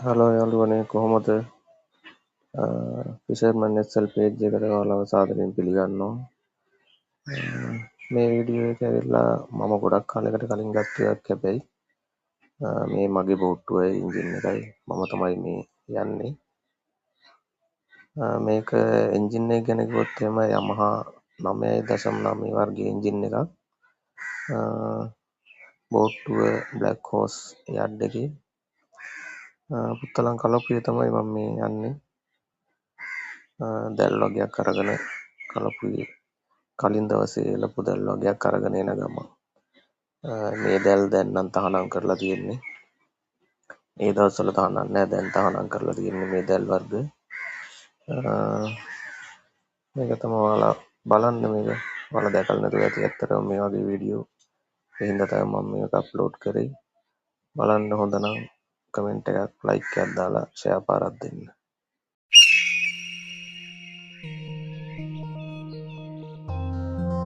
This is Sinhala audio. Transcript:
හලෝ යාළුවනේ කොහොමද? ෆිෂර්මන් SL page එකට ඔයාලව සාදරයෙන් පිළිගන්නවා. මේ වීඩියෝ එක ඇවිල්ලා මම ගොඩක් කාලයකට කලින් ගත්ත එකක් හැබැයි මේ මගේ බෝට්ටුවේ එන්ජින් එකයි මම තමයි මේ යන්නේ. මේක එන්ජින් එක ගැන කිව්වොත් එහෙම Yamaha 9.9 වර්ගයේ එන්ජින් එකක්. බෝට්ටුව බ්ලැක් හෝස් යඩ් එකේ පුත්තලම් කලපුවේ තමයි මම මේ යන්නේ. දැල් වගේක් අරගෙන කලපුවේ කලින් දවසේ එලපු දැල් වගේක් අරගෙන එන ගමන් මේ දැල් දැන් නම් තහනම් කරලා තියෙන්නේ. ඒ දවස්වල තහනම් නැහැ, දැන් තහනම් කරලා තියෙන්නේ මේ දැල් වර්ග. මේක තමයි ඔයාලා බලන්න, මේක ඔයාලා දැකලා නැතුව ඇති. ඇත්තටම මේ වගේ වීඩියෝ හින්දා තමයි මම මේක අප්ලෝඩ් කරේ. බලන්න හොඳ නම් කමෙන්ට් එකක් ලයික් එකක් දාලා ෂෙයා පාරක් දෙන්න.